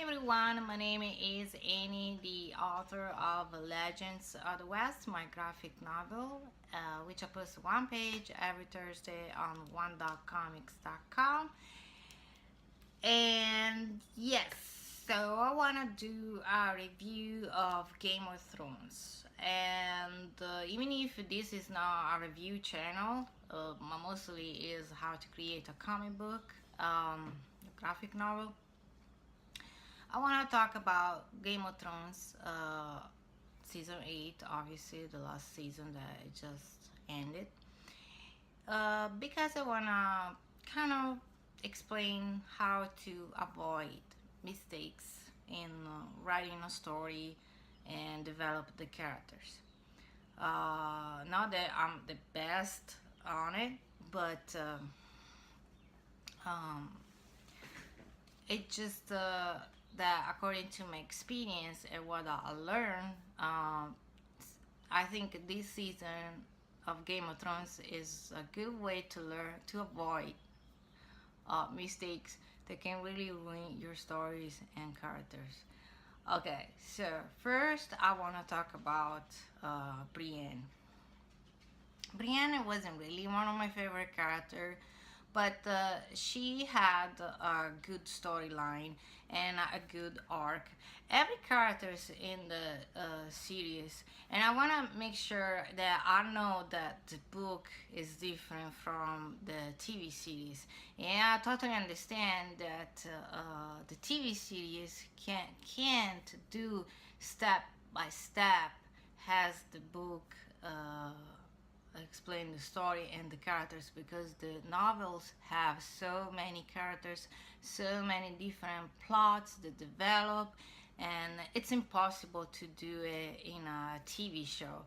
everyone, my name is Annie, the author of Legends of the West, my graphic novel, which I post one page every Thursday on one.comics.com. And yes, so I want to do a review of Game of Thrones. And even if this is not a review channel, mostly is how to create a comic book, a graphic novel. I want to talk about Game of Thrones, season 8, obviously the last season that it just ended. Because I want to kind of explain how to avoid mistakes in writing a story and develop the characters. Not that I'm the best on it, but um, it just that according to my experience and what I learned, I think this season of Game of Thrones is a good way to learn to avoid mistakes that can really ruin your stories and characters. Okay, so first I want to talk about Brienne. Brienne wasn't really one of my favorite characters, but she had a good storyline and a good arc. Every character's in the series, and I want to make sure that I know that the book is different from the TV series. And I totally understand that the TV series can't do step by step as the book explain the story and the characters, because the novels have so many characters, so many different plots that develop, and it's impossible to do it in a TV show.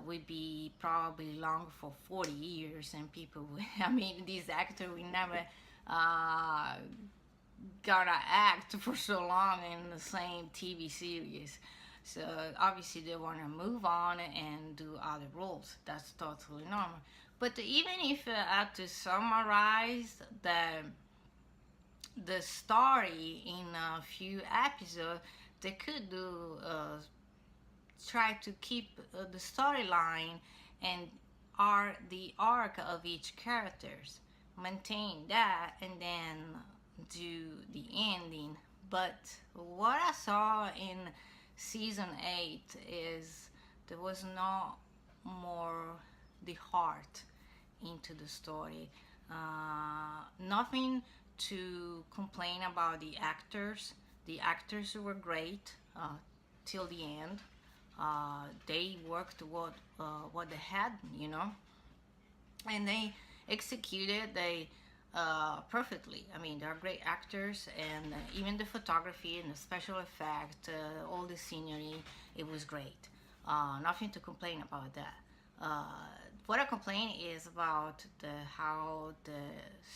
Would be probably long for 40 years, and people I mean, these actors will never gonna act for so long in the same TV series. So obviously they want to move on and do other roles. That's totally normal. But even if I had to summarize the story in a few episodes, they could do try to keep the storyline and the arc of each characters, maintain that, and then do the ending. But what I saw in season 8 is there was no more the heart into the story. Nothing to complain about the actors. The actors were great till the end. They worked what they had, and they executed they perfectly. I mean, they're great actors, and even the photography and the special effect, all the scenery, it was great. Nothing to complain about that. What I complain is about how the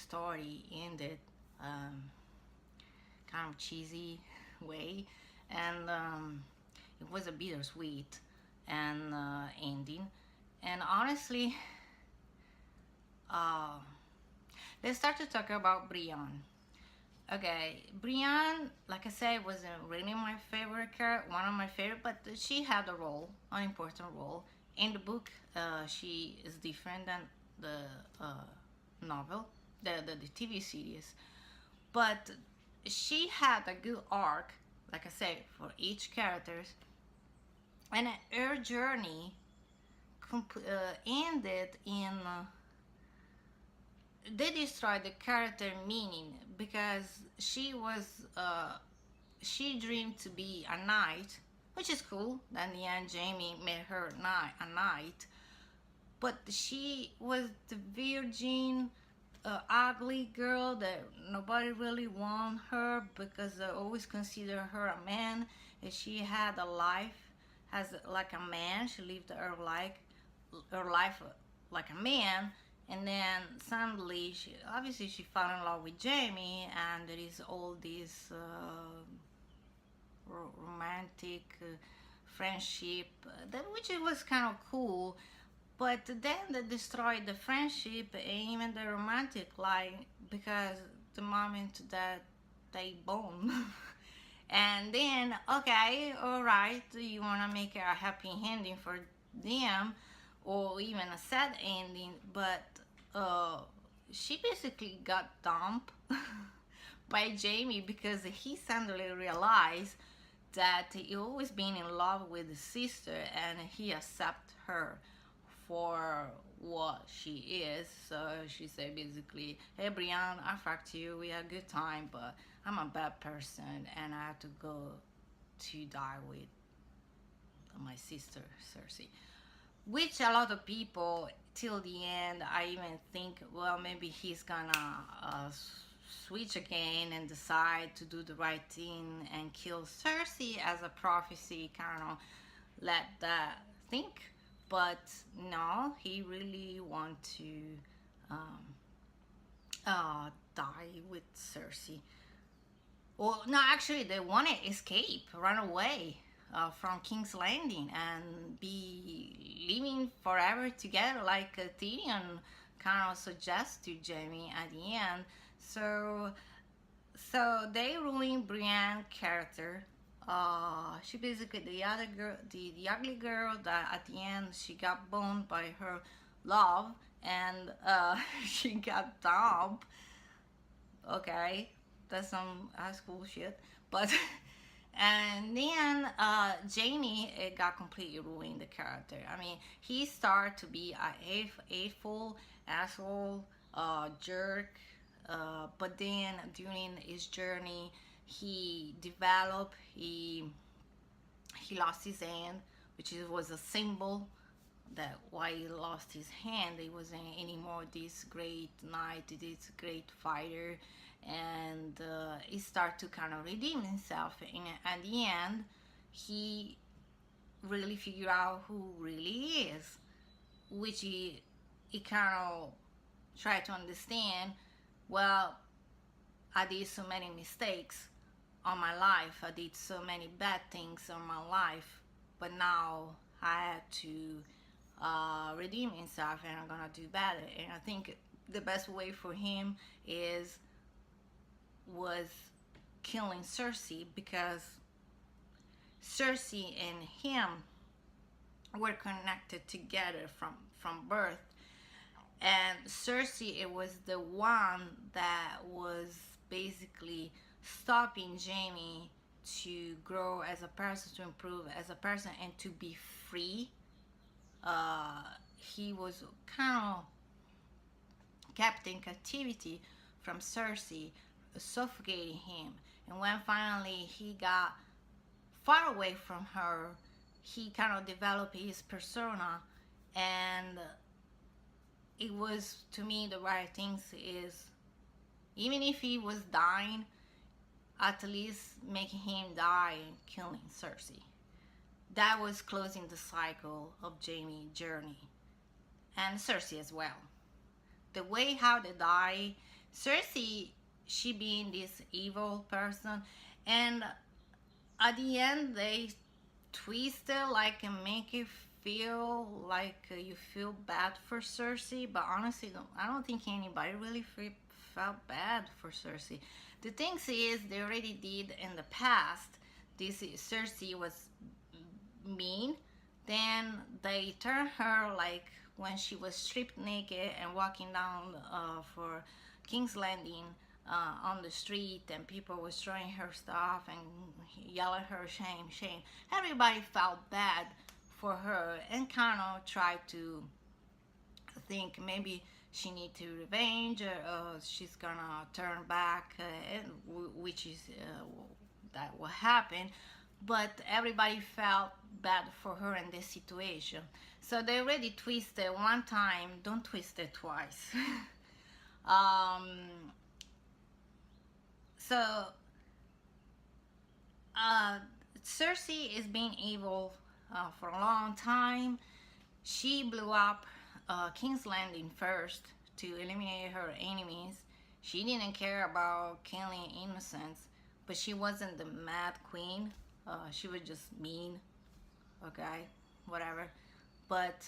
story ended, kind of cheesy way, and it was a bittersweet and ending. And honestly, uh, let's start to talk about Brienne. Okay, Brienne, like I said, wasn't really my favorite character, one of my favorite, but she had a role, an important role. In the book, she is different than the novel, the TV series. But she had a good arc, like I said, for each character, and her journey ended in they destroyed the character meaning, because she dreamed to be a knight, which is cool. Then in the end, Jamie made her a knight, but she was the virgin, ugly girl that nobody really want her, because they always consider her a man, and she had a life as like a man. She lived her life like a man, and then suddenly she fell in love with Jamie, and there is all this romantic friendship, which it was kind of cool. But then they destroyed the friendship and even the romantic life, because the moment that they bone And then, okay, all right, you want to make a happy ending for them, or even a sad ending, but uh, she basically got dumped by Jamie because he suddenly realized that he always been in love with his sister, and he accept her for what she is. So she said basically, hey Brienne, I fucked you, we had a good time, but I'm a bad person and I have to go to die with my sister Cersei. Which a lot of people till the end, I even think, well, maybe he's gonna switch again and decide to do the right thing and kill Cersei as a prophecy, kind of let that think. But no, he really want to um, die with Cersei. Well, no, actually, they want to escape, run away from King's Landing, and be living forever together, like Tyrion kind of suggests to Jaime at the end. So, so they ruin Brienne's character. She basically the other girl, the ugly girl that at the end she got boned by her love, and she got dumped. Okay, that's some high school shit. But and then Jamie, it got completely ruined the character. I mean, he started to be a hateful asshole, jerk. But then during his journey, he developed. He lost his hand, which was a symbol that why he lost his hand. He wasn't anymore this great knight, this great fighter, and he started to kind of redeem himself. And at the end, he really figured out who really is, which he kind of tried to understand. Well, I did so many mistakes on my life. I did so many bad things on my life, but now I had to redeem himself, and I'm gonna do better. And I think the best way for him was killing Cersei, because Cersei and him were connected together from birth. And Cersei, it was the one that was basically stopping Jaime to grow as a person, to improve as a person, and to be free. He was kind of kept in captivity from Cersei, suffocating him. And when finally he got far away from her, he kind of developed his persona. And it was, to me, the right thing is, even if he was dying, at least making him die and killing Cersei. That was closing the cycle of Jaime's journey, and Cersei as well. The way how they die, Cersei, she being this evil person, and at the end they twist it like and make you feel like you feel bad for Cersei, but honestly, I don't think anybody really felt bad for Cersei. The thing is, they already did in the past. This Cersei was mean. Then they turned her like when she was stripped naked and walking down for King's Landing on the street, and people was throwing her stuff and yell at her, shame, shame. Everybody felt bad for her and kind of tried to think maybe she need to revenge, or she's gonna turn back, which is that will happen. But everybody felt bad for her in this situation, so they already twisted one time, don't twist it twice. um, so Cersei is being evil for a long time. She blew up King's Landing first to eliminate her enemies. She didn't care about killing innocents, but she wasn't the mad queen. She was just mean. Okay, whatever. But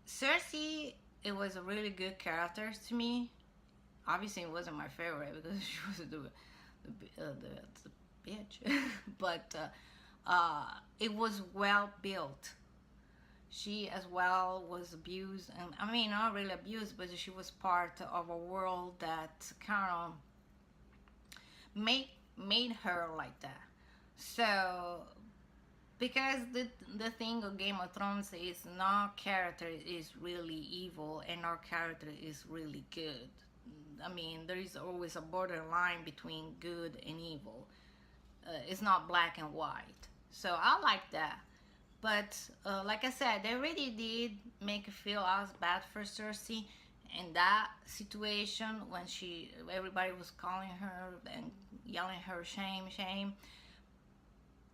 Cersei, it was a really good character to me. Obviously, it wasn't my favorite because she was the bitch, but it was well built. She as well was abused, and I mean not really abused, but she was part of a world that kind of made made her like that. So because the thing of Game of Thrones is no character is really evil and no character is really good. I mean, there is always a borderline between good and evil. It's not black and white. So I like that. But like I said, they really did make it feel as bad for Cersei in that situation when everybody was calling her and yelling her shame, shame.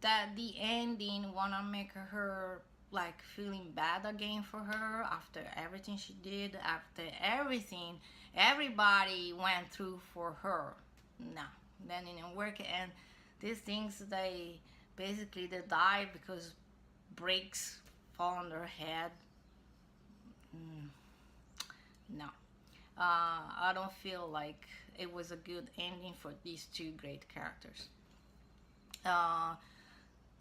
That the ending wanna make her like feeling bad again for her after everything she did, after everything everybody went through for her. No, then it didn't work. And these things, they basically they die because bricks fall on their head. No, I don't feel like it was a good ending for these two great characters. uh,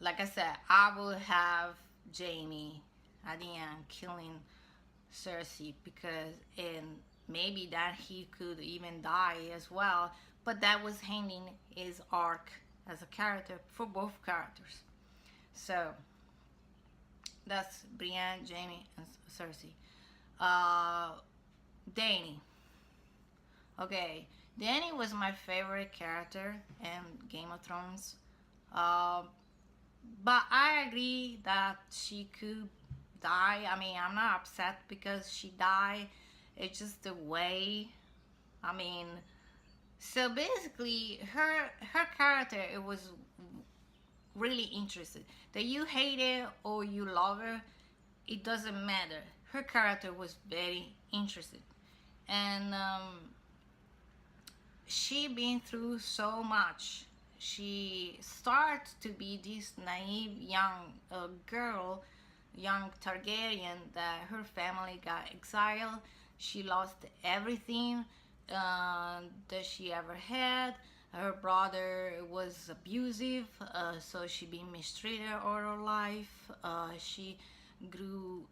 like I said, I would have Jamie at the end killing Cersei, because and maybe that he could even die as well, but that was ending his arc as a character for both characters. So that's Brienne, Jamie, and Cersei. Uh, Dany. Okay, Dany was my favorite character in Game of Thrones. Uh, but I agree that she could die. I mean, I'm not upset because she died. It's just the way. I mean, so basically, her character, it was really interesting. That you hate her or you love her, it doesn't matter. Her character was very interesting, and she been through so much. She starts to be this naive young girl, young Targaryen, that her family got exiled. She lost everything that she ever had. Her brother was abusive, so she been mistreated all her life. She grew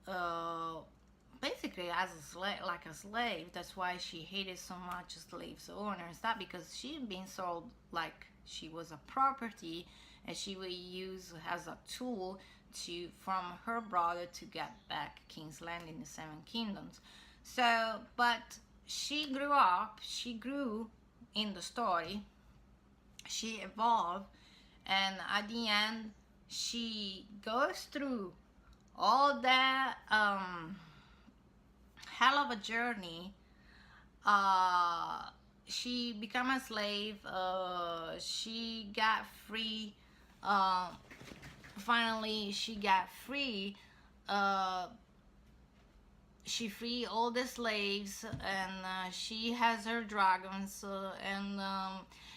basically as a slave, like a slave. That's why she hated so much slaves owners. Not because she'd been sold like she was a property, and she would use as a tool to from her brother to get back King's Landing, the Seven Kingdoms. So, but she grew up. She grew in the story. She evolved, and at the end, she goes through all that hell of a journey. uh she became a slave. She got free. uh Finally she got free. uh she freed all the slaves, and she has her dragons, and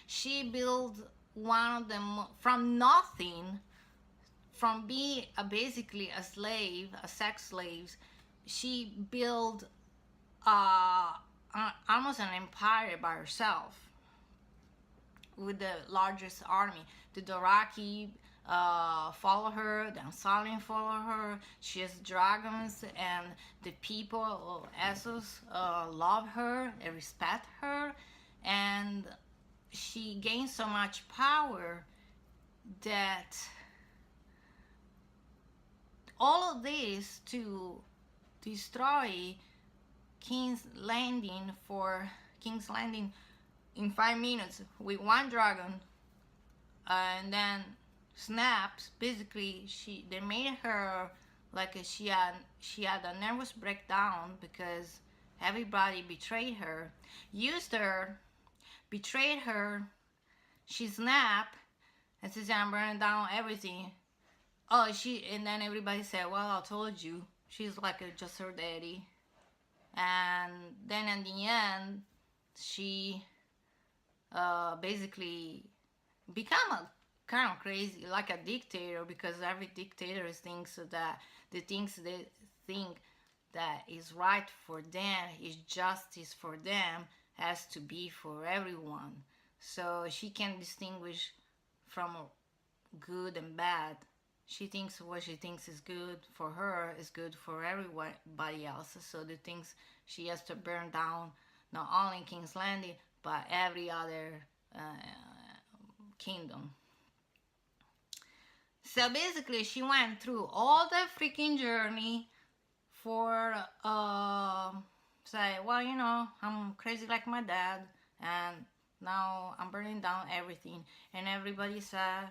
she built one of them from nothing, from being basically a slave, a sex slave. She built uh, almost an empire by herself with the largest army. The Doraki follow her, the Unsullied follow her. She has dragons, and the people of Essos love her and respect her, and she gains so much power that all of this to destroy King's Landing in 5 minutes with one dragon, and then snaps. Basically, they made her like she had a nervous breakdown because everybody betrayed her, used her, betrayed her. She snapped and says, "I'm burning down everything." And then everybody said, "Well, I told you." She's like just her daddy. And then in the end, she basically become a kind of crazy, like a dictator, because every dictator thinks that the things they think that is right for them, is justice for them, has to be for everyone. so she can distinguish from good and bad. She thinks what she thinks is good for her is good for everybody else. So the things she has to burn down, not only King's Landing, but every other kingdom. So basically, she went through all the freaking journey for say, well, you know, I'm crazy like my dad, and now I'm burning down everything, and everybody said,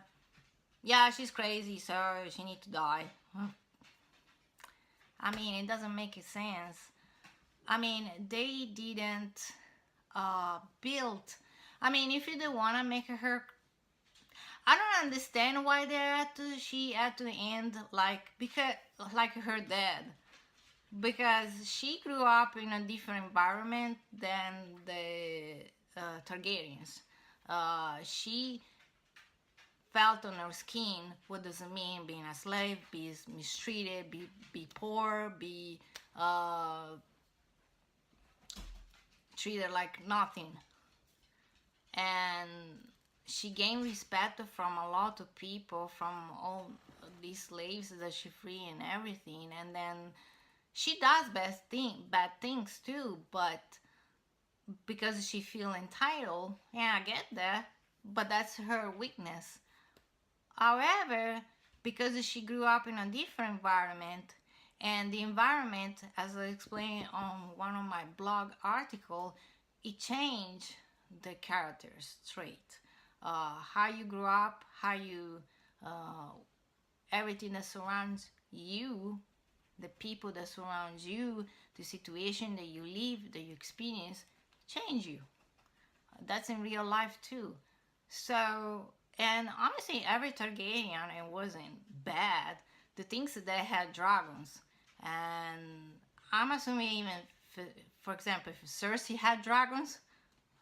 yeah, she's crazy, so she needs to die. I mean, it doesn't make sense. I mean, they didn't build. I mean, if you don't want to make her, I don't understand why she had to end like her dad, because she grew up in a different environment than the Targaryens. She felt on her skin what does it mean being a slave, be mistreated, be poor, be treated like nothing. And she gained respect from a lot of people, from all these slaves that she freed and everything. And then she does bad things too, but because she feel entitled, yeah, I get that, but that's her weakness. However, because she grew up in a different environment, and the environment, as I explained on one of my blog articles, it changed the character's trait. How you grew up, how you, everything that surrounds you, the people that surround you, the situation that you live, that you experience, change you. That's in real life too. So, and honestly, every Targaryen, it wasn't bad. The things that they had dragons, and I'm assuming even, for example, if Cersei had dragons,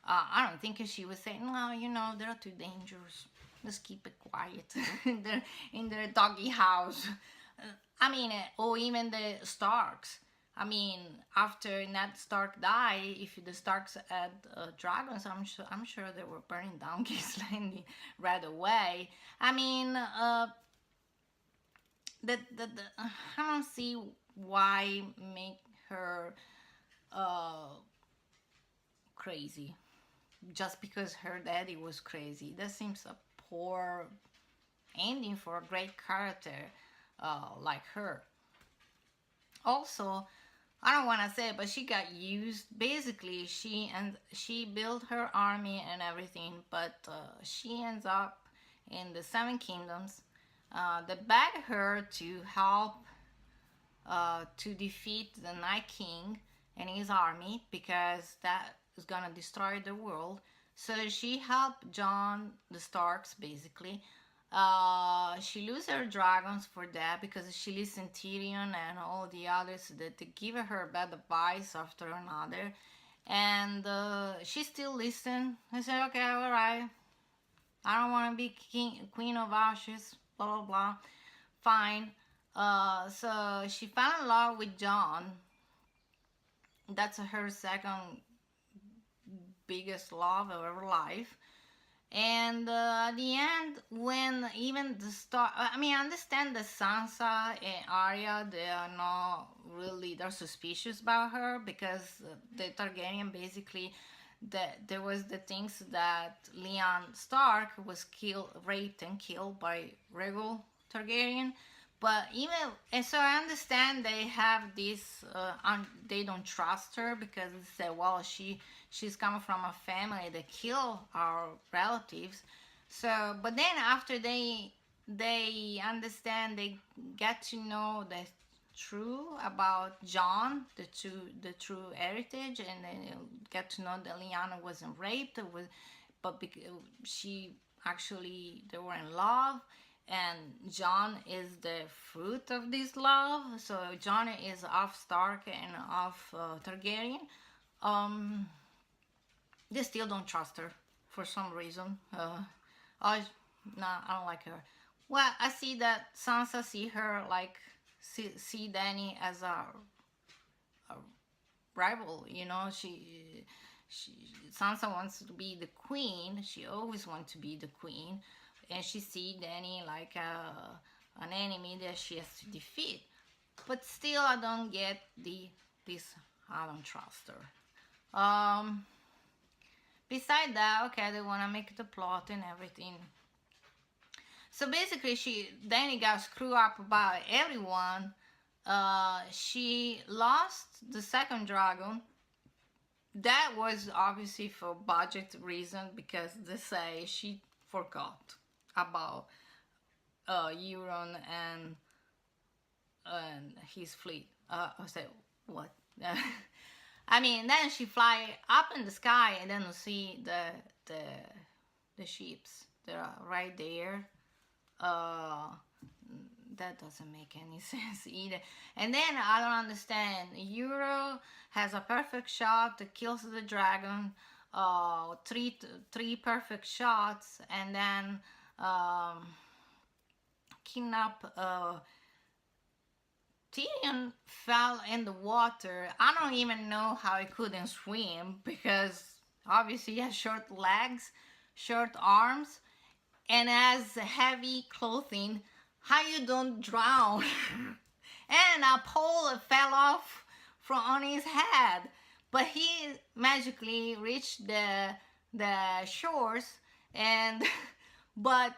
I don't think she would say, no, you know, they're too dangerous. Let's keep it quiet in their doggy house. I mean, or even the Starks. I mean, after Ned Stark died, if the Starks had dragons, I'm sure they were burning down King's Landing right away. I mean, I don't see why make her crazy just because her daddy was crazy. That seems a poor ending for a great character like her. Also, I don't want to say it, but she got used. Basically, she built her army and everything, but she ends up in the Seven Kingdoms. They beg her to help to defeat the Night King and his army, because that is gonna destroy the world. So she helped Jon the Starks basically. She loses her dragons for that, because she listened Tyrion and all the others that they give her bad advice after another, and she still listened. I said, okay, all right, I don't want to be queen of ashes, blah blah blah, fine. So she fell in love with Jon. That's her second biggest love of her life. And at the end, when even the star, I mean, I understand that Sansa and Arya, they are not really, they're suspicious about her, because the Targaryen basically, there was the things that Lyanna Stark was killed, raped and killed by Rhaegal Targaryen. But even, and so I understand they have this, they don't trust her, because they say, well, she's coming from a family that kill our relatives. So, but then after they understand, they get to know the true about Jon, the true heritage, and then get to know that Lyanna wasn't raped, but she actually, they were in love, and Jon is the fruit of this love. So Jon is of Stark and of Targaryen. Um, they still don't trust her for some reason. I don't like her. Well, I see that Sansa see her like see Dany as a rival. You know, Sansa wants to be the queen. She always wants to be the queen, and she see Dany like an enemy that she has to defeat. But still, I don't get this. I don't trust her. Beside that, okay, they wanna make the plot and everything. So basically, Dany got screwed up by everyone. She lost the second dragon. That was obviously for budget reason because they say she forgot about Euron and his fleet. I said what? I mean, then she fly up in the sky and then you see the ships. They're right there. That doesn't make any sense either. And then I don't understand. Euro has a perfect shot that kills the dragon. Three perfect shots, and then kidnap. Tyrion fell in the water. I don't even know how he couldn't swim because obviously he has short legs, short arms, and has heavy clothing. How you don't drown? And a pole fell off from on his head, but he magically reached the shores, and but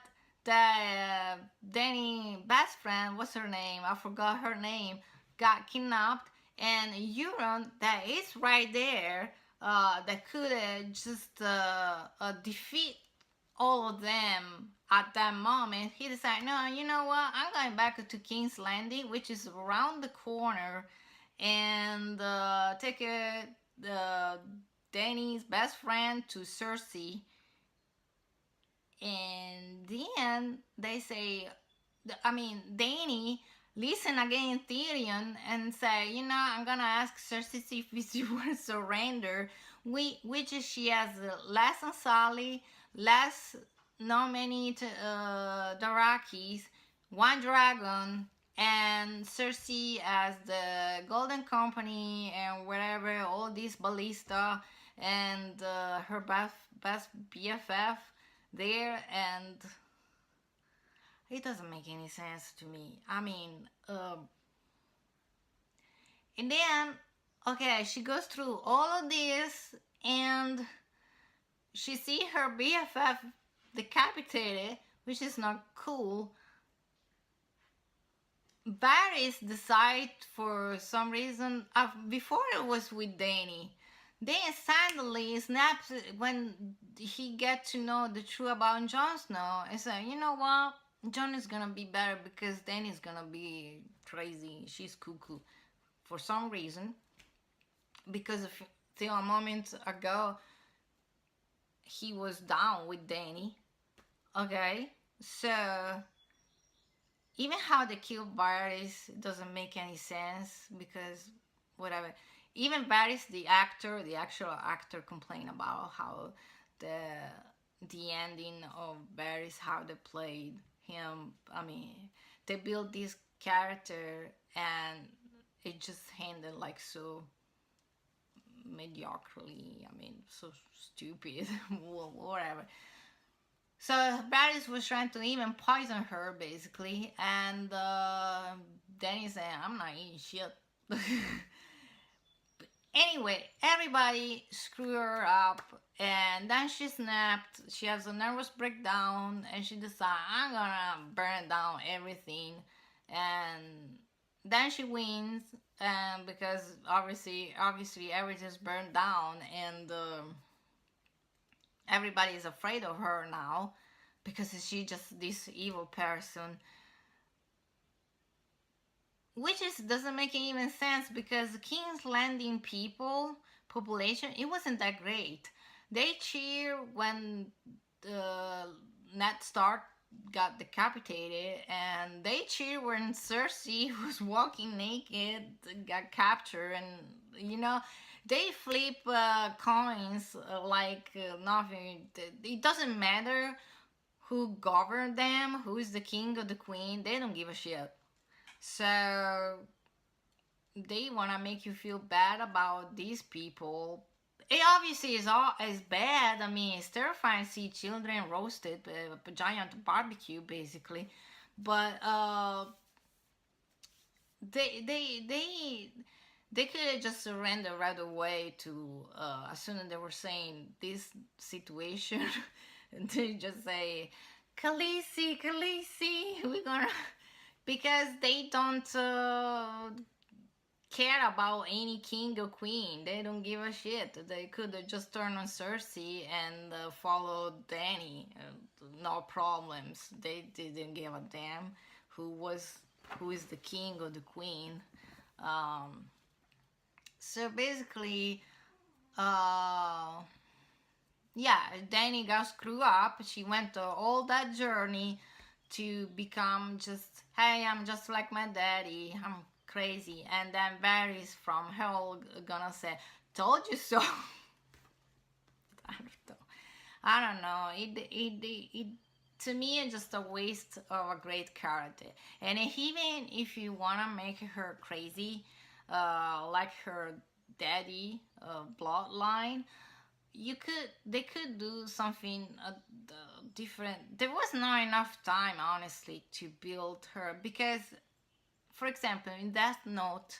the Danny best friend, what's her name? I forgot her name. Got kidnapped, and Euron that is right there. That could just defeat all of them at that moment. He decided, no, you know what? I'm going back to King's Landing, which is around the corner, and take Danny's best friend to Cersei. And then they say, I mean, Dany listen again Tyrion and say, you know, I'm gonna ask Cersei if she will surrender, which is she has less Ansali, less not many Darakis, one dragon, and Cersei as the Golden Company and whatever, all these ballista and her best BFF there, and it doesn't make any sense to me. I mean, and then, okay, she goes through all of this, and she see her BFF decapitated, which is not cool. Varys decide for some reason, before it was with Dany, then suddenly snaps when he get to know the truth about Jon Snow and say, you know what, Jon is gonna be better because Dany's gonna be crazy. She's cuckoo for some reason. Because till a moment ago, he was down with Dany. Okay, so even how they killed Varys doesn't make any sense because whatever. Even Varys, the actual actor, complained about how the ending of Varys, how they played him. I mean, they built this character and it just ended like so mediocrely. I mean, so stupid. Whatever. So Varys was trying to even poison her, basically, and Dany said, "I'm not eating shit." Anyway, everybody screwed her up, and then she snapped. She has a nervous breakdown, and she decided, I'm gonna burn down everything. And then she wins, and because obviously everything's burned down, and everybody is afraid of her now because she's just this evil person. Which doesn't make even sense because King's Landing population, it wasn't that great. They cheer when Ned Stark got decapitated, and they cheer when Cersei was walking naked, got captured, and you know, they flip coins like nothing. It doesn't matter who governed them, who is the king or the queen. They don't give a shit. So they want to make you feel bad about these people, it obviously is all is bad. I mean, it's terrifying to see children roasted, a giant barbecue basically. But they they they they could have just surrendered right away to as soon as they were saying this situation. And they just say, Khaleesi, Khaleesi, we're gonna, because they don't care about any king or queen. They don't give a shit. They could have just turned on Cersei and followed Dany. No problems. They didn't give a damn who is the king or the queen. Um, so basically, uh, yeah, Dany got screwed up. She went all that journey to become just, hey, I'm just like my daddy. I'm crazy. And then Varys from hell gonna say, told you so. I don't know. I don't know. It to me it's just a waste of a great character. And even if you wanna make her crazy, like her daddy bloodline, they could do something different. There was not enough time, honestly, to build her, because, for example, in Death Note,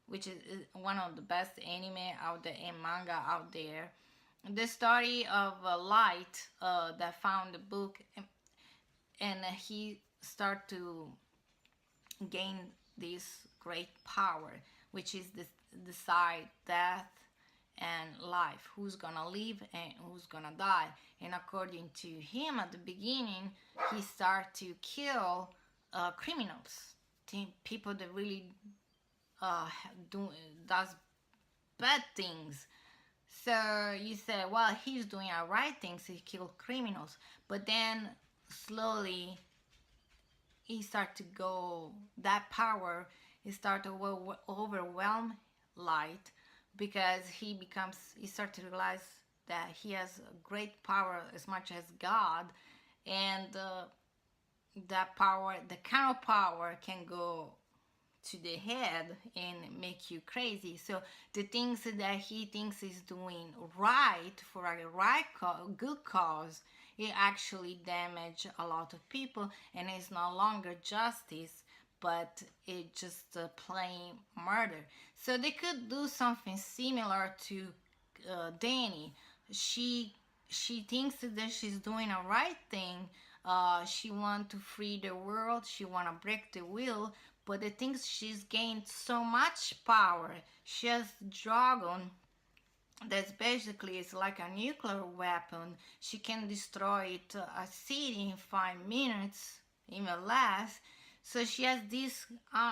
which is one of the best anime out there and manga out there, the story of Light that found the book, and he start to gain this great power, which is this decide death and life, who's gonna live and who's gonna die. And according to him, at the beginning, he start to kill criminals, people that really does bad things. So you say, well, he's doing the right things, he killed criminals. But then slowly he start to go, that power, he start to overwhelm Light, because he start to realize that he has great power as much as God. And that power, the kind of power, can go to the head and make you crazy. So the things that he thinks is doing right for a good cause, it actually damage a lot of people, and it's no longer justice, but it just plain murder. So they could do something similar to Dany. She thinks that she's doing a right thing. She want to free the world. She want to break the will. But the things, she's gained so much power. She has dragon. That's basically, it's like a nuclear weapon. She can destroy a city in 5 minutes, even less. So she has this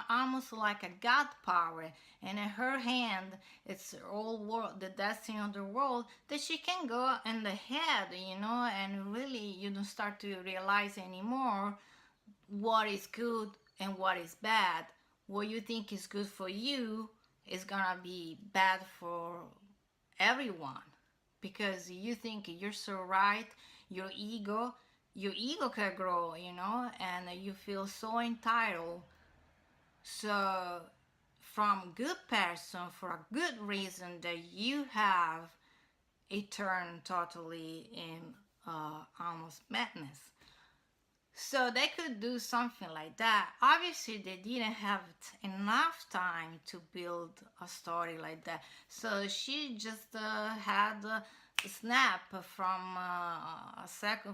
almost like a god power, and in her hand, it's all world, the destiny of the world, that she can go in the head, and really you don't start to realize anymore what is good and what is bad. What you think is good for you is gonna be bad for everyone, because you think you're so right. Your ego can grow, and you feel so entitled. So from good person, for a good reason, that you have, it turned totally in almost madness. So they could do something like that. Obviously, they didn't have enough time to build a story like that. So she just had a snap from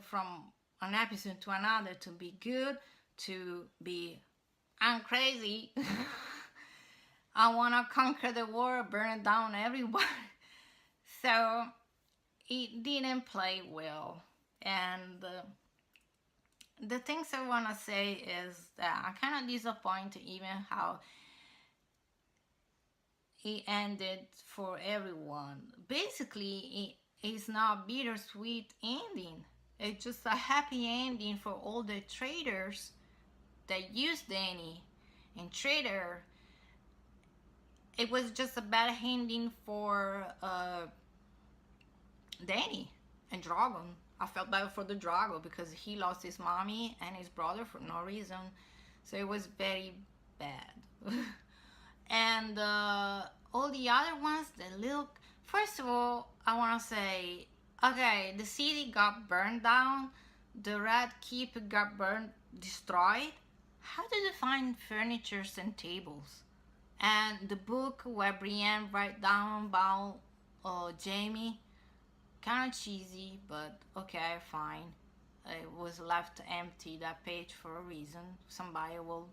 from an episode to another, to be good, to be, I'm crazy. I want to conquer the world, burn down everyone. So it didn't play well. And the things I want to say is that I'm kind of disappointed even how it ended for everyone. Basically, it's not a bittersweet ending. It's just a happy ending for all the traders that used Dany and Trader. It was just a bad ending for Dany and Dragon. I felt bad for the Drago because he lost his mommy and his brother for no reason. So it was very bad. And all the other ones, they look. First of all, I want to say, okay, the city got burned down, the Red Keep got burned, destroyed. How did they find furnitures and tables? And the book where Brienne write down about Jamie, kind of cheesy, but okay, fine. It was left empty, that page, for a reason. Somebody will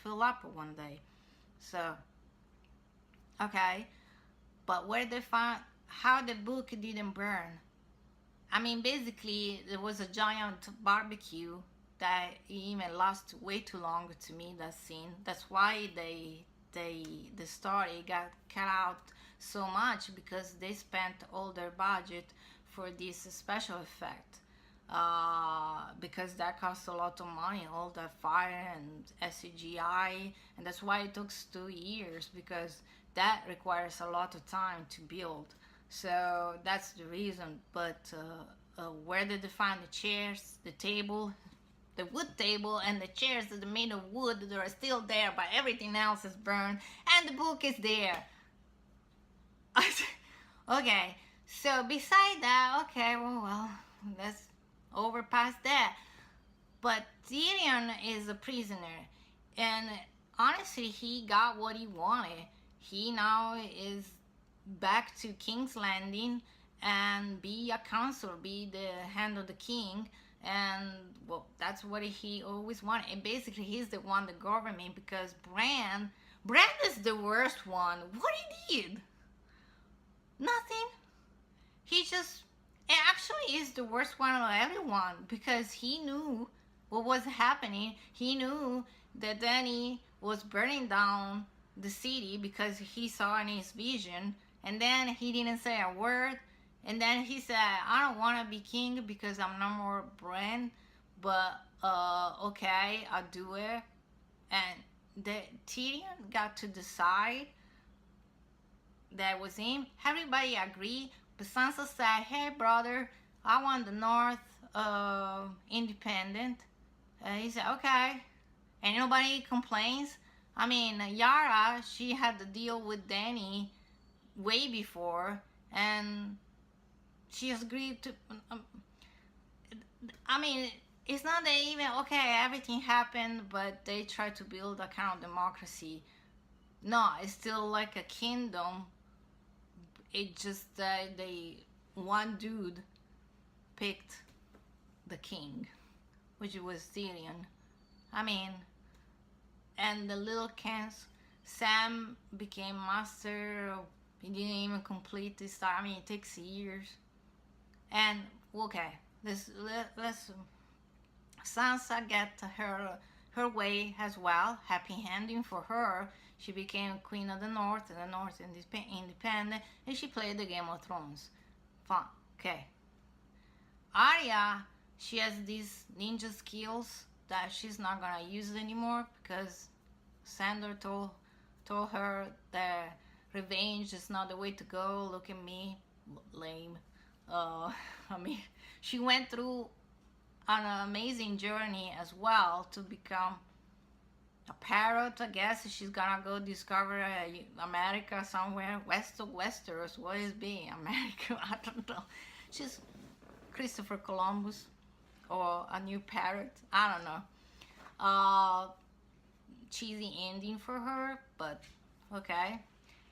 fill up one day. So, okay, but where they found how the book didn't burn? I mean, basically, there was a giant barbecue that even lasted way too long to me. That scene. That's why the story got cut out so much, because they spent all their budget for this special effect. Because that costs a lot of money, all the fire and CGI, and that's why it took 2 years, because that requires a lot of time to build. So that's the reason. But where did they find the chairs, the table, the wood table, and the chairs that are made of wood that are still there, but everything else is burned, and the book is there? Okay, so beside that, okay, well, let's overpass that. But Tyrion is a prisoner, and honestly, he got what he wanted. He now is back to King's Landing and be a counselor, be the hand of the king, and well, that's what he always wanted. And basically, he's the one that governed me, because Bran is the worst one. What he did? Nothing. He just, it actually is the worst one of everyone, because he knew what was happening. He knew that Dany was burning down the city because he saw in his vision, and then he didn't say a word. And then he said, I don't want to be king because I'm no more Bran, but okay, I'll do it. And the Tyrion got to decide that was him. Everybody agreed, but Sansa said, hey brother, I want the North independent. He said, okay. And nobody complains. I mean, Yara, she had to deal with Dany way before, and she agreed to, I mean, it's not that even, okay, everything happened, but they tried to build a kind of democracy. No, it's still like a kingdom. It just one dude picked the king, which was Tyrion. I mean, and the little Kens, Sam became master. He didn't even complete this. I mean, it takes years. And okay, let's Sansa get her way as well. Happy ending for her. She became Queen of the North, and the North independent, and she played the Game of Thrones. Fun. Okay. Arya, she has these ninja skills that she's not gonna use anymore, because Sandor told her that revenge is not the way to go. Look at me, lame. I mean, she went through an amazing journey as well to become a parrot. I guess she's gonna go discover America somewhere, west of Westeros. What is being America? I don't know. She's Christopher Columbus or a new parrot. I don't know. Cheesy ending for her, but okay.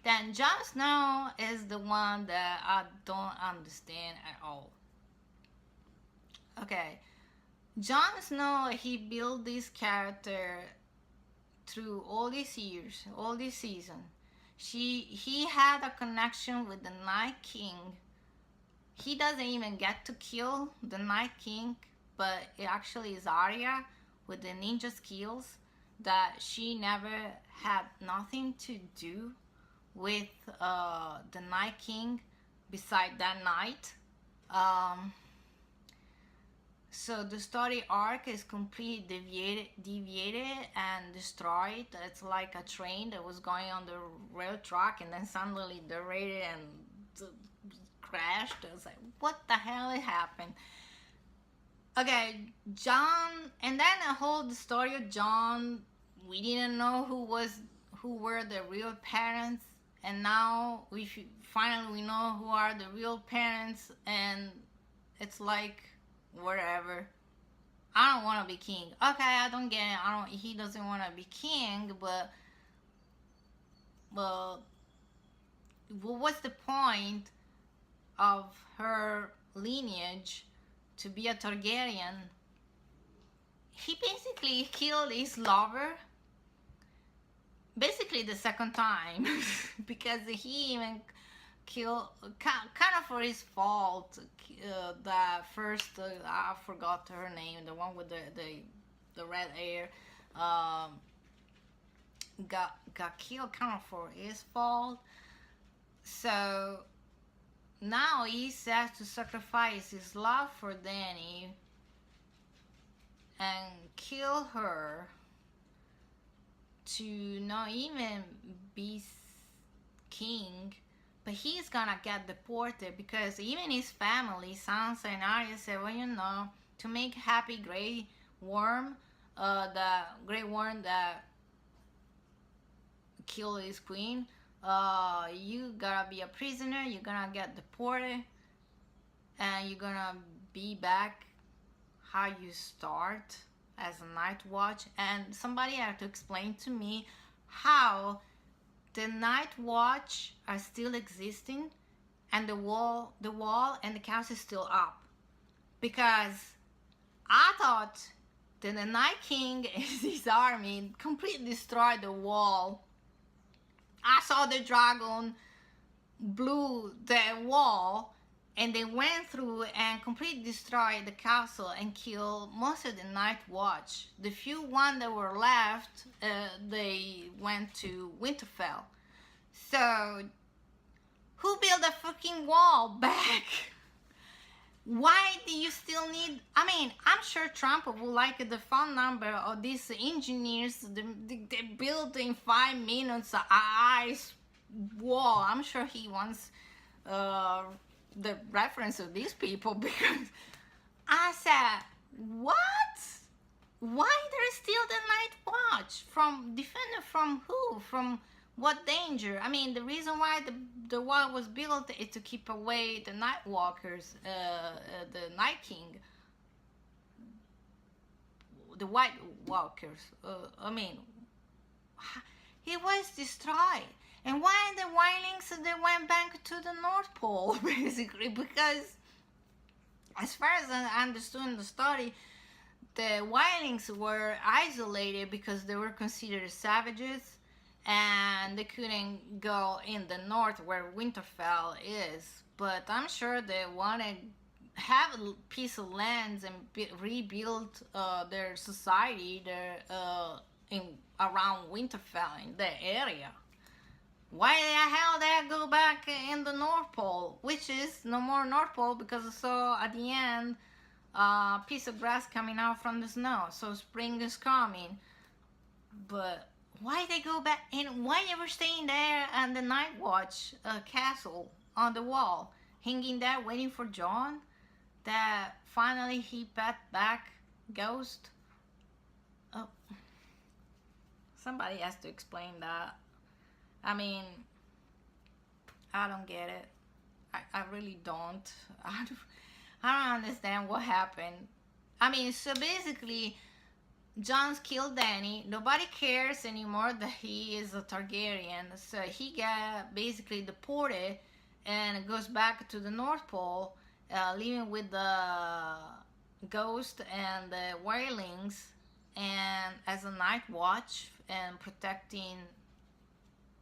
Then Jon Snow is the one that I don't understand at all. Okay, Jon Snow, he built this character through all these years, all this season. He had a connection with the Night King. He doesn't even get to kill the Night King, but it actually is Arya with the ninja skills, that she never had nothing to do with the Night King beside that night. So the story arc is completely deviated and destroyed. It's like a train that was going on the rail track, and then suddenly derailed and crashed. I was like, what the hell happened? Okay, Jon, and then the whole story of Jon, we didn't know who were the real parents, and now we finally we know who are the real parents, and it's like, whatever. I don't want to be king. Okay, I don't get it. He doesn't want to be king, but what's the point of her lineage to be a Targaryen? He basically killed his lover, basically the second time, because he even killed, kind of for his fault. The first, I forgot her name, the one with the red hair, got killed kind of for his fault. So now he has to sacrifice his love for Dany and kill her to not even be king, but he's gonna get deported because even his family, Sansa and Arya, said, well, you know, to make happy Grey Worm, the Grey Worm that killed his queen, you gotta be a prisoner, you're gonna get deported, and you're gonna be back how you start as a Night Watch. And somebody had to explain to me how the Night Watch are still existing and the wall and the castle is still up, because I thought that the Night King and his army completely destroyed the wall. I saw the dragon blew the wall and they went through and completely destroyed the castle and killed most of the Night Watch. The few ones that were left, they went to Winterfell. So, who built a fucking wall back? Why do you still need... I mean, I'm sure Trump would like the phone number of these engineers. They built in 5 minutes an ice wall. I'm sure he wants the reference of these people, because I said, what? Why there's still the Night Watch? From defender from who? From what danger? I mean, the reason why the wall was built is to keep away the Night Walkers, the Night King, the White Walkers. I mean, he was destroyed. And why the Wildlings, they went back to the North Pole, basically, because as far as I understood in the story, the Wildlings were isolated because they were considered savages, and they couldn't go in the north where Winterfell is. But I'm sure they want to have a piece of land and rebuild their society in around Winterfell, in the area. Why the hell did I go back in the North Pole? Which is no more North Pole, because I saw at the end a piece of grass coming out from the snow. So spring is coming. But why they go back? And why they were staying there at the Night Watch castle on the wall, hanging there waiting for Jon? That finally he pat back Ghost. Oh, somebody has to explain that. I mean, I don't get it. I really don't. I don't understand what happened. I mean, so basically, Jon's killed Dany. Nobody cares anymore that he is a Targaryen. So he got basically deported and goes back to the North Pole, living with the Ghost and the Wildlings, and as a Night Watch and protecting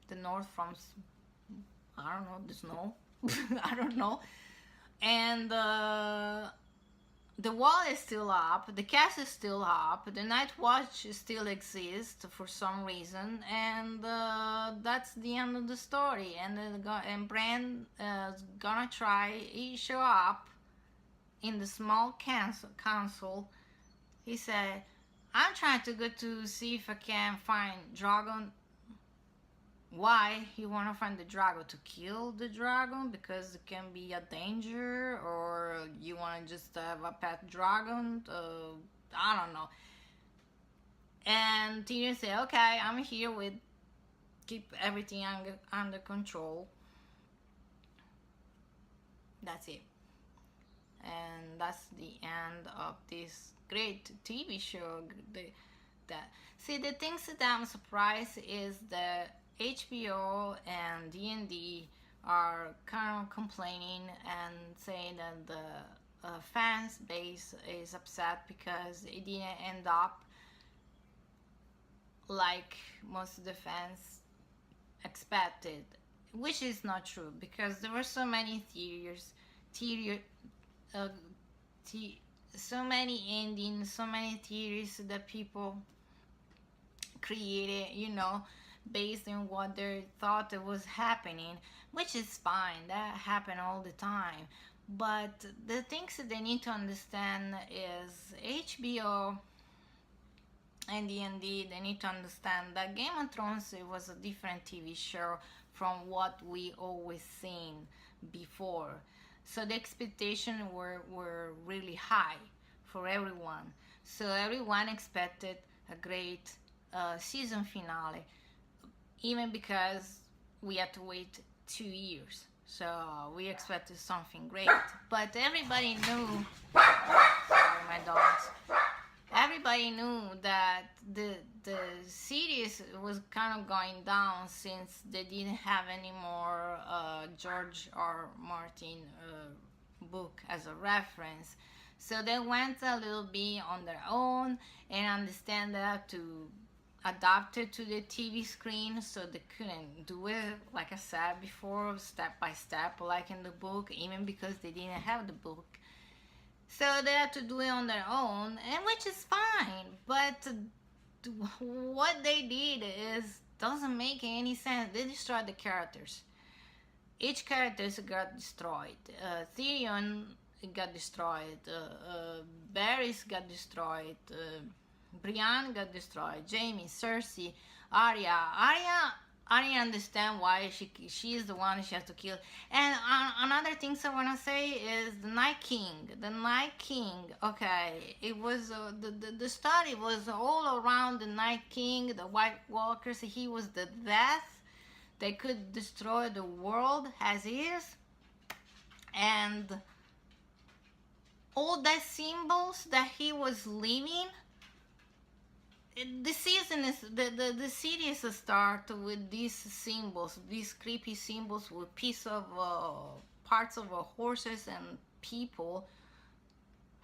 the north from, I don't know, the snow. I don't know. And the wall is still up, the castle is still up, the Night Watch still exists for some reason, and that's the end of the story. And Bran is gonna try, he show up in the small council. He said, I'm trying to go to see if I can find dragon. Why you want to find the dragon? To kill the dragon because it can be a danger, or you want to just have a pet dragon? I don't know. And Tyrion said, okay, I'm here with keep everything under control. That's it. And that's the end of this great TV show. That see, the things that I'm surprised is that HBO and D&D are kind of complaining and saying that the fans base is upset because it didn't end up like most of the fans expected, which is not true because there were so many theory, uh, so many endings, so many theories that people created, based on what they thought it was happening, which is fine. That happen all the time. But the things that they need to understand is HBO and D&D, they need to understand that Game of Thrones, it was a different TV show from what we always seen before. So the expectations were really high for everyone. So everyone expected a great season finale, even because we had to wait 2 years. So we expected something great. But everybody knew, sorry, my dogs. Everybody knew that the series was kind of going down since they didn't have any more George R. Martin book as a reference. So they went a little bit on their own and understand that to adapt it to the TV screen, so they couldn't do it, like I said before, step by step, like in the book, even because they didn't have the book. So they had to do it on their own, and which is fine. But what they did is doesn't make any sense. They destroyed the characters. Each character got destroyed. Tyrion got destroyed. Varys got destroyed. Brienne got destroyed. Jaime, Cersei, Arya. Arya understand why she is the one she has to kill. And another thing I want to say is the Night King. The Night King. Okay, it was the story was all around the Night King, the White Walkers. He was the death. They could destroy the world as is, and all the symbols that he was leaving. The season is the series start with these symbols, these creepy symbols with piece of parts of horses and people.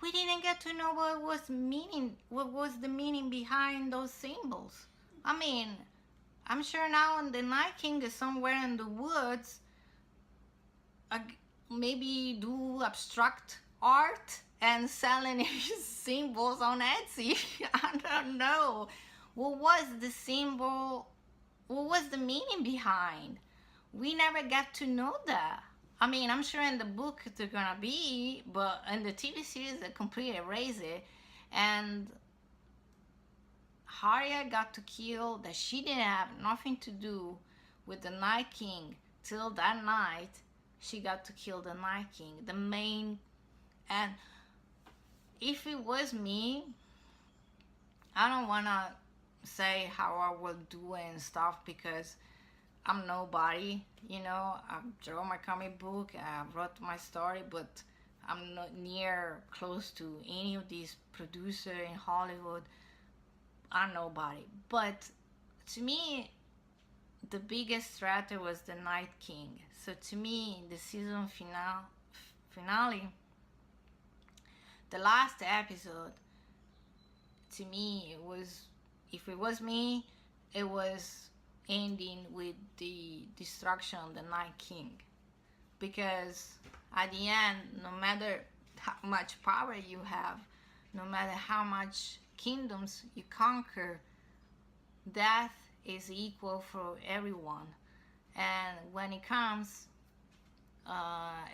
We didn't get to know what was the meaning behind those symbols. I mean, I'm sure now the Night King is somewhere in the woods, maybe do abstract art and selling his symbols on Etsy. I don't know. What was the symbol? What was the meaning behind? We never get to know that. I mean, I'm sure in the book they're gonna be, but in the TV series they completely erase it. And Arya got to kill that she didn't have nothing to do with the Night King till that night. She got to kill the Night King, the main. And if it was me, I don't want to say how I will do it and stuff because I'm nobody, I draw my comic book, I wrote my story, but I'm not near close to any of these producers in Hollywood. I'm nobody. But to me, the biggest threat was the Night King. So to me, the season finale, the last episode, to me, it was, if it was me, it was ending with the destruction of the Night King. Because at the end, no matter how much power you have, no matter how much kingdoms you conquer, death is equal for everyone. And when it comes,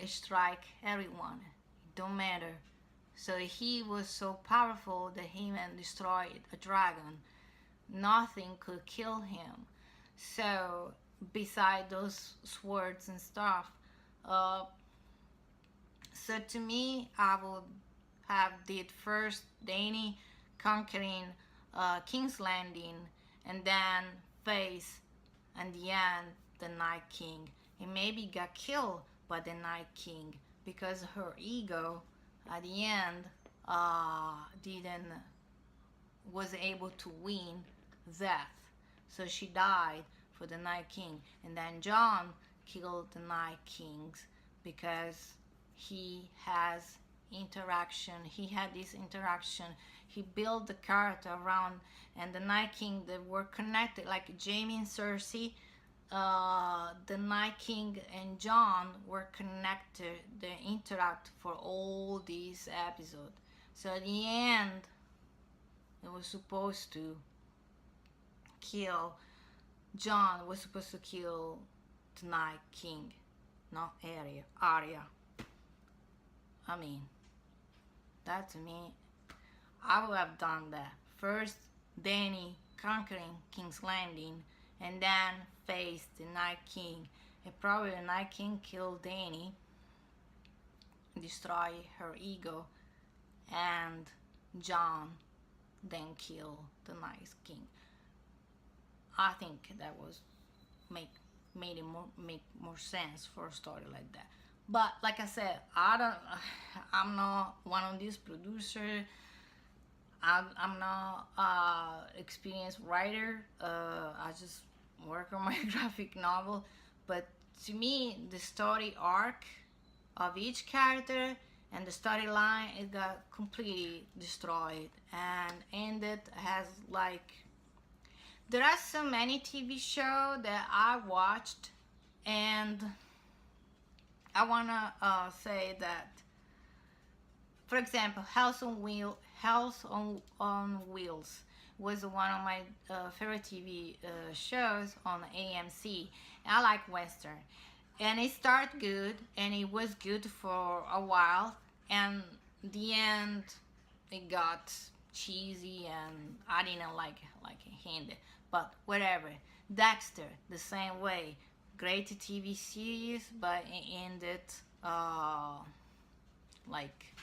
it strike everyone. It don't matter. So he was so powerful that he even destroyed a dragon. Nothing could kill him. So beside those swords and stuff, so to me, I would have did first Dany conquering King's Landing, and then face, and the end, the Night King. He maybe got killed by the Night King, because her ego at the end didn't was able to win death, so she died for the Night King. And then Jon killed the Night Kings because he had this interaction. He built the character around, and the Night King, they were connected like Jaime and Cersei. The Night King and Jon were connected. They interact for all these episodes. So at the end, it was supposed to kill. Jon was supposed to kill the Night King, not Arya. I mean, that to me, I would have done that. First, Dany conquering King's Landing, and then face the Night King. And probably the Night King killed Dany, destroy her ego, and Jon then kill the Night King. I think that was make more sense for a story like that. But like I said, I'm not one of these producers. I'm not experienced writer. I just work on my graphic novel. But to me, the story arc of each character and the storyline, it got completely destroyed and ended as like, there are so many TV shows that I watched, and I wanna say that, for example, House on Wheels was one of my favorite TV shows on AMC. I like Western, and it started good, and it was good for a while, and the end it got cheesy, and I didn't like it. But whatever. Dexter, the same way. Great TV series, but it ended like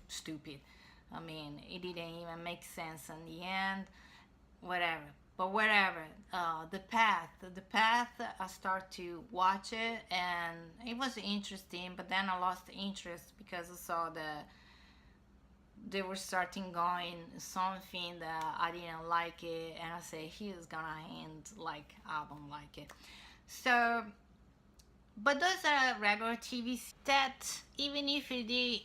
stupid. I mean, it didn't even make sense in the end. Whatever. But whatever. The Path. I started to watch it, and it was interesting, but then I lost interest because I saw that they were starting going something that I didn't like it, and I said, he's gonna end like I don't like it. So, but those are regular TV that even if they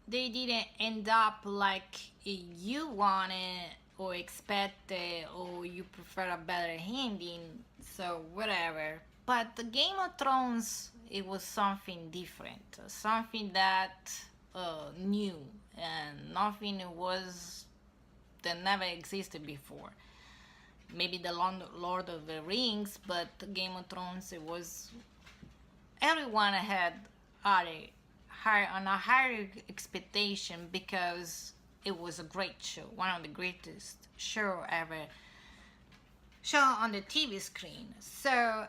didn't end up like you wanted or expected, or you prefer a better ending, so whatever. But the Game of Thrones, it was something different, something that new, and nothing was that never existed before. Maybe the Lord of the Rings, but Game of Thrones, it was, everyone had a higher expectation because it was a great show, one of the greatest show ever show on the TV screen. So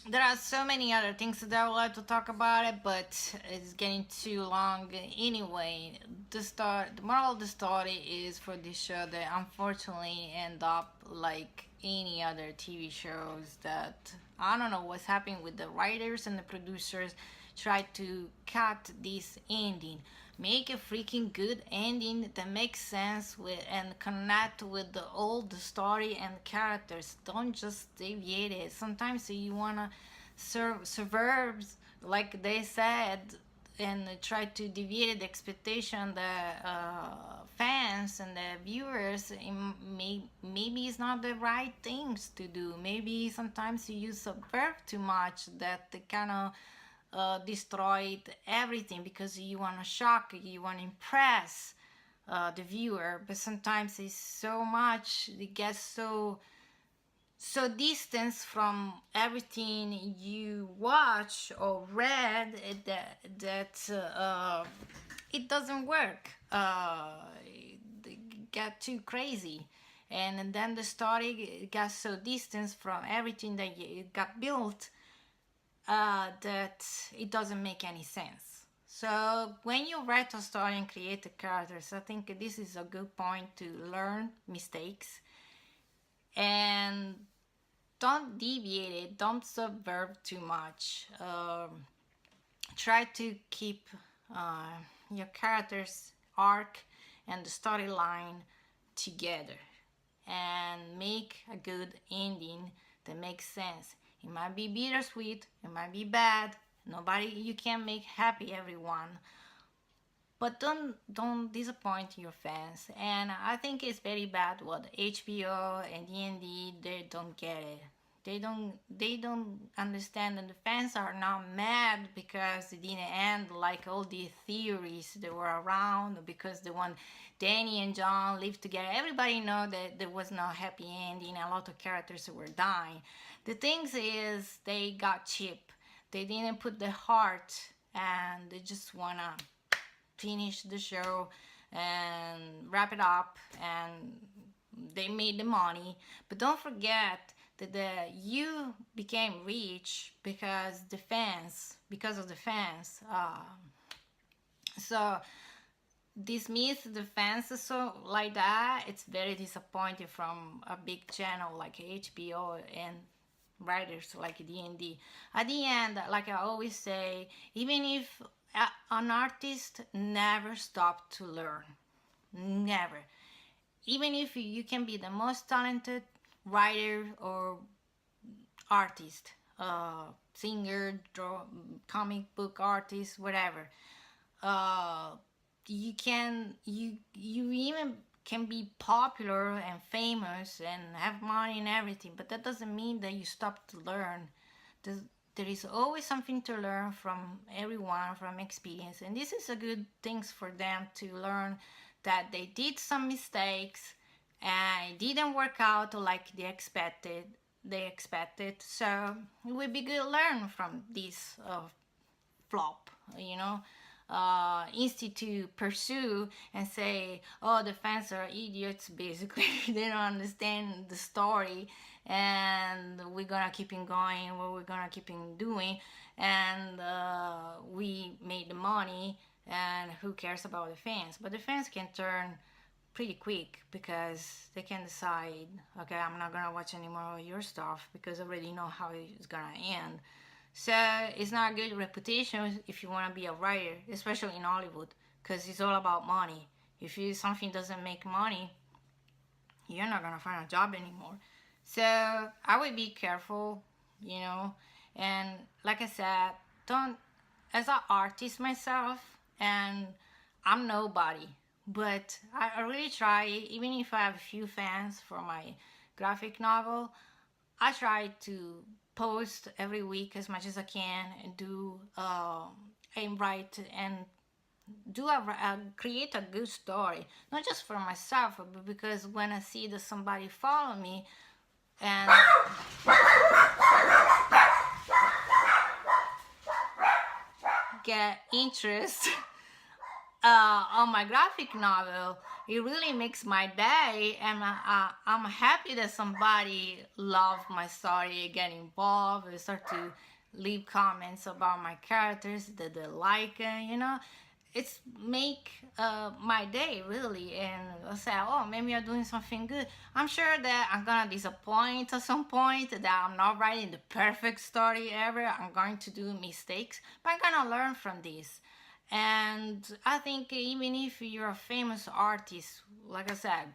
there are so many other things that I would like to talk about it, but it's getting too long anyway. The moral of the story is for this show that unfortunately end up like any other TV shows, that I don't know what's happening with the writers and the producers. Try to cut this ending, make a freaking good ending that makes sense with and connect with the old story and characters. Don't just deviate it. Sometimes you wanna subvert, like they said, and try to deviate the expectation the fans and the viewers. Maybe it's not the right things to do. Maybe sometimes you subvert too much that they kind of destroyed everything because you want to shock, you want to impress the viewer. But sometimes it's so much, it gets so distant from everything you watch or read that it doesn't work. It got too crazy, and then the story got so distant from everything that it got built that it doesn't make any sense. So when you write a story and create the characters, I think this is a good point to learn mistakes and don't deviate it, don't subvert too much. Try to keep uh, your character's arc and the storyline together and make a good ending that makes sense. It might be bittersweet, it might be bad. Nobody, you can't make happy everyone, but don't disappoint your fans. And I think it's very bad what HBO and D&D, they don't get it. They don't understand, and the fans are not mad because it didn't end like all the theories that were around, because the one Danny and John lived together. Everybody know that there was no happy ending. A lot of characters were dying. The things is they got cheap. They didn't put the heart, and they just wanna finish the show and wrap it up, and they made the money. But don't forget that you became rich because of the fans. So dismiss the fans so like that, it's very disappointing from a big channel like HBO and writers like D&D. At the end, like I always say, even if an artist never stop to learn, never. Even if you can be the most talented writer or artist, singer, comic book artist, whatever, you even can be popular and famous and have money and everything, but that doesn't mean that you stop to learn. There is always something to learn from everyone, from experience, and this is a good thing for them to learn, that they did some mistakes and it didn't work out like they expected. So it would be good to learn from this flop, instead to pursue and say, oh, the fans are idiots, basically. They don't understand the story, and we're gonna keep on going, what we're gonna keep on doing, and we made the money, and who cares about the fans? But the fans can turn pretty quick, because they can decide, okay, I'm not gonna watch any more of your stuff because I already know how it's gonna end. So it's not a good reputation if you want to be a writer, especially in Hollywood, because it's all about money. If something doesn't make money, you're not gonna find a job anymore. So I would be careful, and like I said, don't, as an artist myself, and I'm nobody, but I really try, even if I have a few fans for my graphic novel, I try to post every week as much as I can, and do and write and create a good story, not just for myself, but because when I see that somebody follow me and get interest on my graphic novel, it really makes my day, and I'm happy that somebody loved my story, get involved, and start to leave comments about my characters that they like, it's make my day, really. And I say, oh, maybe I'm doing something good. I'm sure that I'm gonna disappoint at some point, that I'm not writing the perfect story ever. I'm going to do mistakes, but I'm gonna learn from this. And I think even if you're a famous artist, like I said,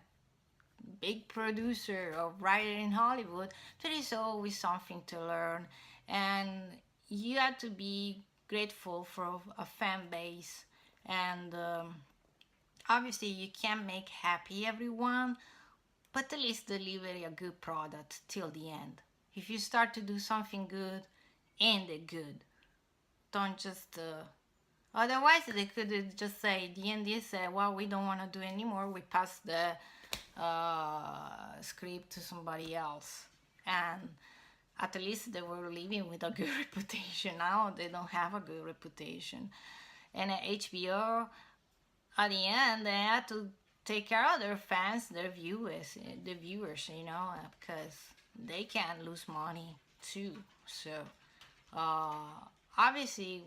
big producer or writer in Hollywood, there is always something to learn, and you have to be grateful for a fan base. And obviously, you can't make happy everyone, but at least deliver a good product till the end. If you start to do something good, end it good. Don't just otherwise, they could just say, D&D said, well, we don't want to do anymore. We pass the script to somebody else. And at least they were living with a good reputation. Now they don't have a good reputation. And at HBO, at the end, they had to take care of their fans, their viewers, because they can't lose money too. So, obviously,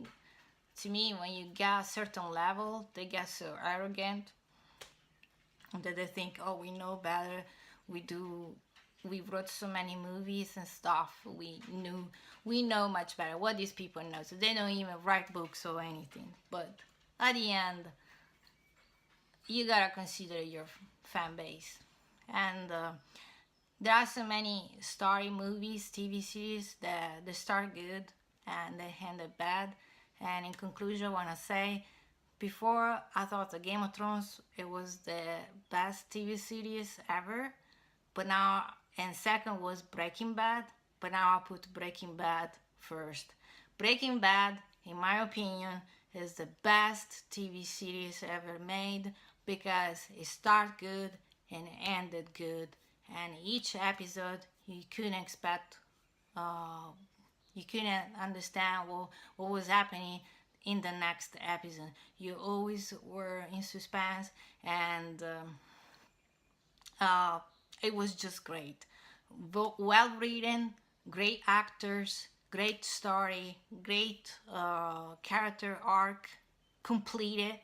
to me, when you get a certain level, they get so arrogant that they think, oh, we know better, we do we wrote so many movies and stuff. We know much better what these people know. So they don't even write books or anything. But at the end, you gotta consider your fan base. And there are so many story movies, TV series that they start good and they end up bad. And in conclusion, I wanna say, before I thought the Game of Thrones it was the best TV series ever, but now, and second was Breaking Bad, but now I put Breaking Bad first. Breaking Bad, in my opinion, is the best TV series ever made because it started good and it ended good, and each episode you couldn't expect, you couldn't understand what was happening in the next episode. You always were in suspense, and it was just great. Well written, great actors, great story, great character arc completed,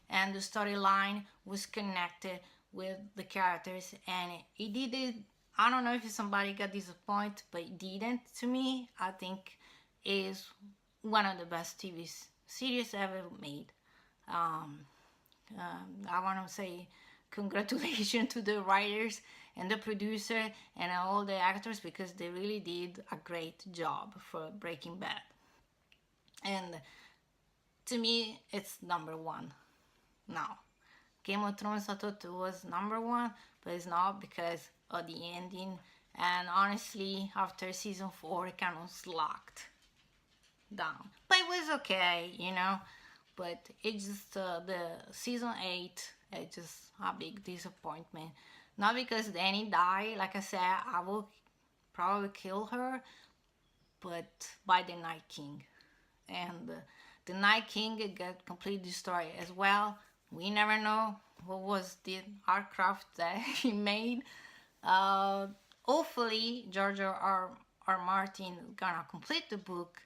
and the storyline was connected with the characters, and it did it. I don't know if somebody got disappointed, but it didn't to me. I think it is one of the best TV series ever made. Um, I want to say congratulations to the writers and the producer and all the actors because they really did a great job for Breaking Bad. And to me, it's number one now. Game of Thrones I thought it was number one, but it's not because of the ending. And honestly, after season 4, it kind of slacked down. But it was okay, you know. But it's just the season 8, it's just a big disappointment. Not because Dany died, like I said, I will probably kill her, but by the Night King. And the Night King got completely destroyed as well. We never know what was the aircraft that he made. Hopefully, George R. Martin gonna complete the book,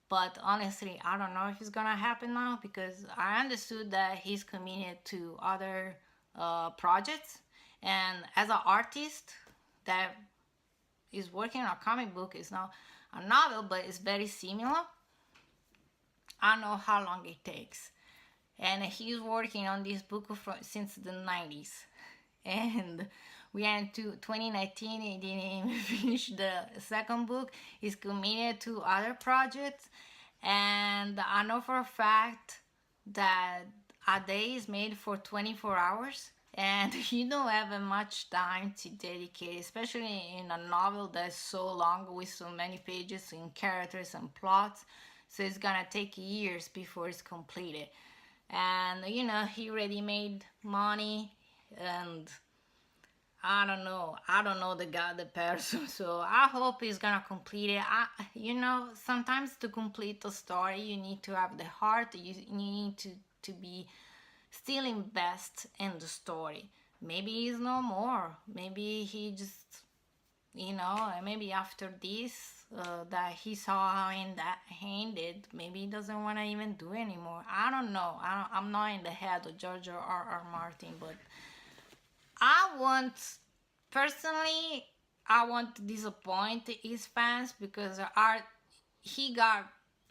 but honestly, I don't know if it's gonna happen now because I understood that he's committed to other projects, and as an artist that is working on a comic book, it's not a novel, but it's very similar. I know how long it takes, and he's working on this book since the 90s, and we are into 2019. He didn't even finish the second book. He's committed to other projects, and I know for a fact that a day is made for 24 hours, and you don't have much time to dedicate, especially in a novel that's so long with so many pages and characters and plots. So it's gonna take years before it's completed. And you know, he already made money, and I don't know the person. So I hope he's gonna complete it. You know, sometimes to complete the story, you need to have the heart. You need to be still invest in the story. Maybe he's no more. Maybe he just, you know, maybe after this, that he saw how that ended, maybe he doesn't want to even do anymore. I don't know. I'm not in the head of George R. Martin, but personally, I want to disappoint his fans because he got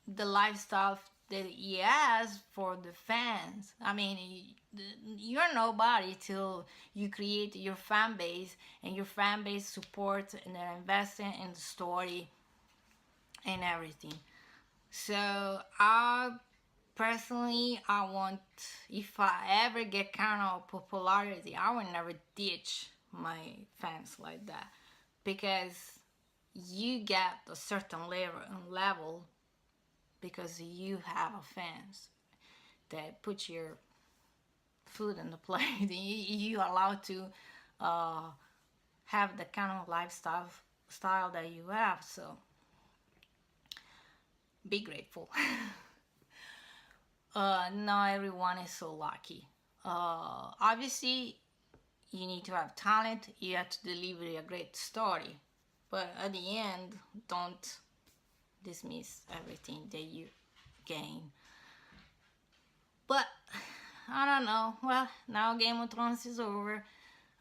the lifestyle that he has for the fans. I mean, you're nobody till you create your fan base, and your fan base supports and they're investing in the story and everything. So personally, I want, if I ever get kind of popularity, I will never ditch my fans like that, because you get a certain level because you have a fans that put your food in the plate. You allowed to have the kind of lifestyle that you have. So be grateful. Not everyone is so lucky. Obviously, you need to have talent. You have to deliver a great story, but at the end, don't dismiss everything that you gain. But I don't know. Well, now Game of Thrones is over.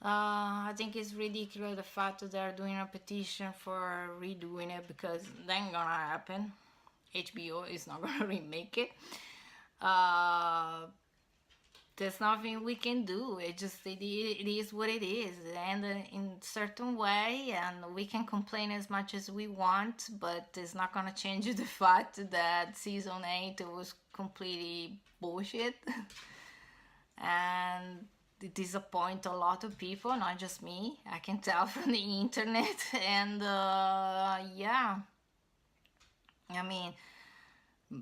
I think it's ridiculous the fact that they're doing a petition for redoing it, because that ain't gonna happen. HBO is not gonna remake it. Uh, there's nothing we can do. It is what it is, and in certain way, and we can complain as much as we want, but it's not gonna change the fact that season 8 was completely bullshit. And it disappoint a lot of people, not just me. I can tell from the internet. And yeah, I mean,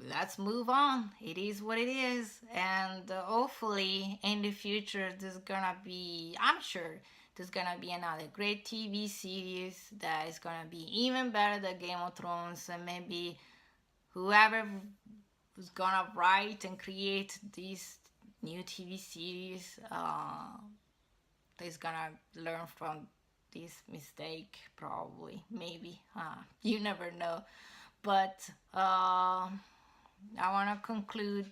let's move on. It is what it is. And hopefully in the future there's gonna be, I'm sure there's gonna be another great TV series that is gonna be even better than Game of Thrones. And maybe whoever was gonna write and create this new TV series is gonna learn from this mistake, probably, maybe. You never know. But I want to conclude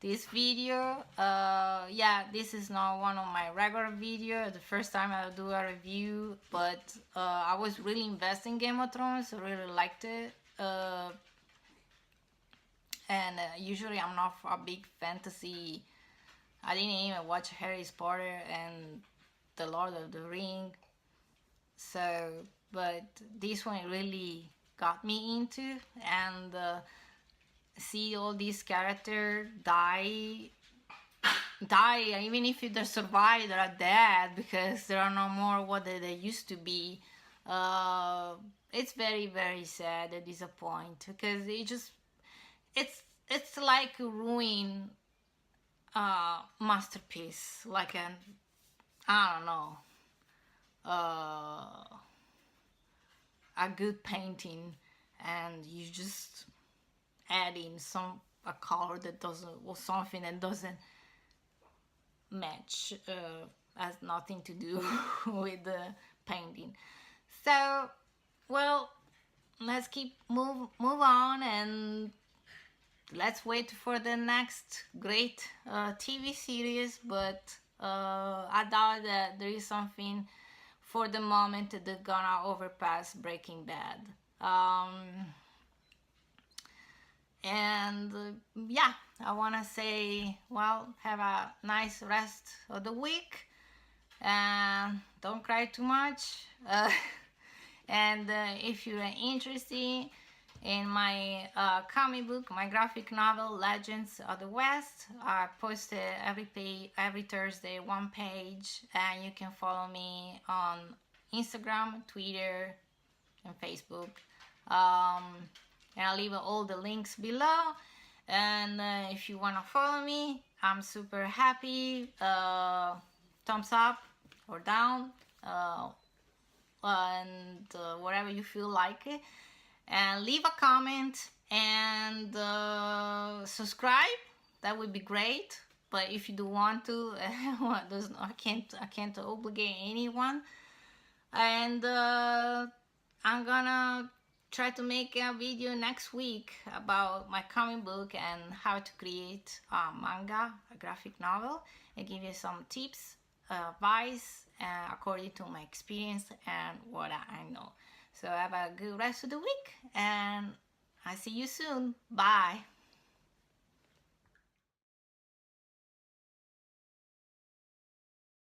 this video. Yeah, this is not one of my regular videos. The first time I'll do a review, but I was really invested in Game of Thrones. I really liked it. And usually I'm not a big fantasy. I didn't even watch Harry Potter and the Lord of the Ring. So, but this one really got me into, and see all these characters die, even if they survive, they're dead because they are no more what they used to be. It's very, very sad and disappointing, because it's like a ruin masterpiece, like an, I don't know, a good painting, and you just add in a color that doesn't, or something that doesn't match, has nothing to do with the painting. So, well, let's move on, and let's wait for the next great TV series. But I doubt that there is something for the moment that's gonna overpass Breaking Bad. And yeah, I want to say, well, have a nice rest of the week, and don't cry too much. And if you're interested in my comic book, my graphic novel, Legends of the West, I post it every Thursday, one page, and you can follow me on Instagram, Twitter, and Facebook. And I'll leave all the links below. And if you want to follow me, I'm super happy. Thumbs up or down, and whatever you feel like it. And leave a comment, and subscribe. That would be great. But if you do want to, I can't obligate anyone. And I'm gonna try to make a video next week about my comic book and how to create a manga, a graphic novel, and give you some tips, advice, according to my experience and what I know. So have a good rest of the week, and I see you soon. Bye.